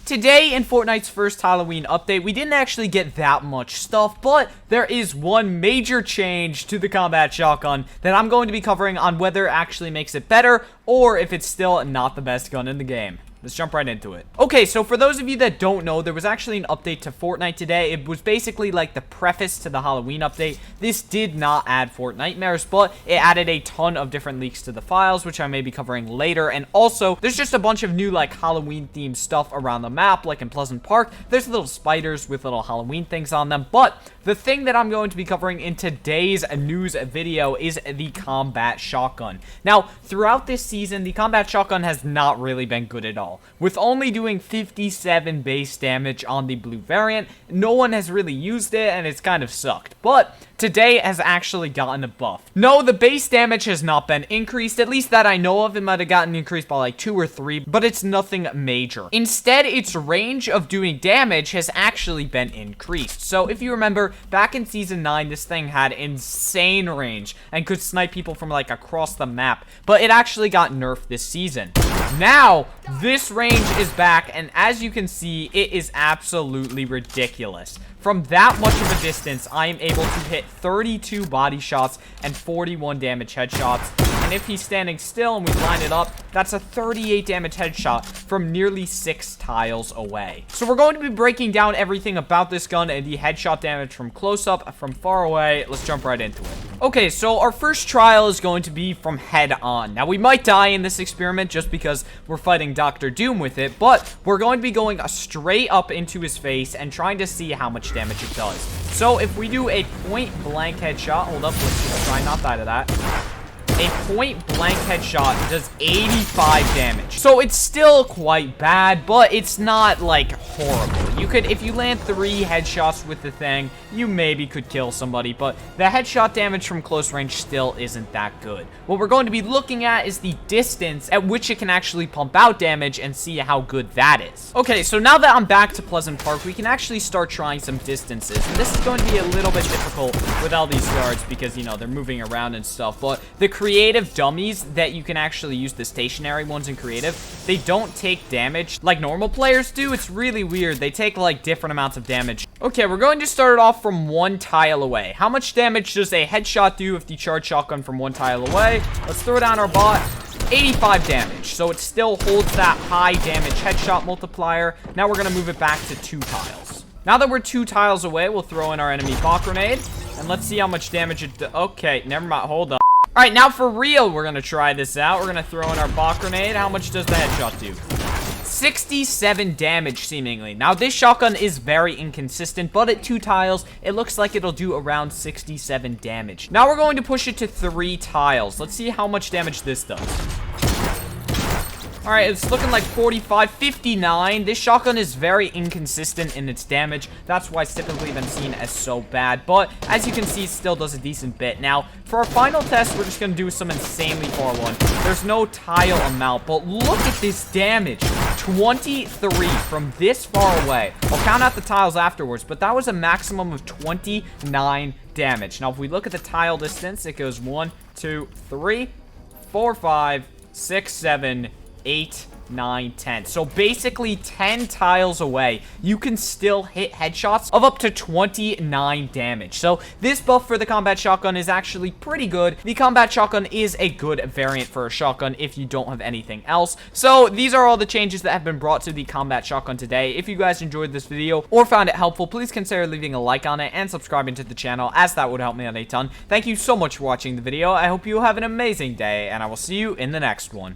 Today, in Fortnite's first Halloween update, we didn't actually get that much stuff, but there is one major change to the combat shotgun that I'm going to be covering on whether it actually makes it better or if it's still not the best gun in the game. Let's jump right into it. Okay, so for those of you that don't know, there was actually an update to Fortnite today. It was basically like the preface to the Halloween update. This did not add Fortnitemares, but it added a ton of different leaks to the files, which I may be covering later. And also, there's just a bunch of new like Halloween-themed stuff around the map, like in Pleasant Park. There's little spiders with little Halloween things on them. But the thing that I'm going to be covering in today's news video is the combat shotgun. Now, throughout this season, the combat shotgun has not really been good at all. With only doing 57 base damage on the blue variant, no one has really used it, and it's kind of sucked. But today it has actually gotten a buff. No, the base damage has not been increased, at least that I know of. It might have gotten increased by like 2 or 3, but it's nothing major. Instead, its range of doing damage has actually been increased. So if you remember, back in Season 9, this thing had insane range and could snipe people from like across the map, but it actually got nerfed this season. Now, this range is back, and as you can see, it is absolutely ridiculous. From that much of a distance, I am able to hit 32 body shots and 41 damage headshots. And if he's standing still and we line it up, that's a 38 damage headshot from nearly 6 tiles away. So we're going to be breaking down everything about this gun and the headshot damage from close up, from far away. Let's jump right into it. Okay, so our first trial is going to be from head on. Now, we might die in this experiment just because we're fighting Dr. Doom with it, but we're going to be going straight up into his face and trying to see how much damage it does. So if we do a point blank headshot, hold up, let's try not die to that. A point blank headshot does 85 damage. So it's still quite bad, but it's not like horrible. You could, if you land 3 headshots with the thing, you maybe could kill somebody, but the headshot damage from close range still isn't that good. What we're going to be looking at is the distance at which it can actually pump out damage and see how good that is. Okay, so now that I'm back to Pleasant Park, we can actually start trying some distances. And this is going to be a little bit difficult with all these guards because, you know, they're moving around and stuff, but the creative dummies that you can actually use, the stationary ones in creative, they don't take damage like normal players do. It's really weird. They take like different amounts of damage. Okay, we're going to start it off from 1 tile away. How much damage does a headshot do if you charge shotgun from 1 tile away? Let's throw down our bot. 85 damage, so it still holds that high damage headshot multiplier. Now we're gonna move it back to 2 tiles. Now that we're 2 tiles away, we'll throw in our enemy bot grenade, and let's see how much damage it does. Okay, never mind, hold on. All right, now for real, we're gonna try this out. We're gonna throw in our bot grenade. How much does the headshot do? 67 damage, seemingly. Now, this shotgun is very inconsistent, but at 2 tiles, it looks like it'll do around 67 damage. Now, we're going to push it to 3 tiles. Let's see how much damage this does. All right, it's looking like 45, 59. This shotgun is very inconsistent in its damage. That's why it's typically been seen as so bad. But as you can see, it still does a decent bit. Now, for our final test, we're just going to do some insanely far one. There's no tile amount, but look at this damage. 23 from this far away. I'll count out the tiles afterwards, but that was a maximum of 29 damage. Now, if we look at the tile distance, it goes 1, 2, 3, 4, 5, 6, 7, 8, 9, 10. So basically 10 tiles away, you can still hit headshots of up to 29 damage. So this buff for the combat shotgun is actually pretty good. The combat shotgun is a good variant for a shotgun if you don't have anything else. So these are all the changes that have been brought to the combat shotgun today. If you guys enjoyed this video or found it helpful, please consider leaving a like on it and subscribing to the channel, as that would help me out a ton. Thank you so much for watching the video. I hope you have an amazing day, and I will see you in the next one.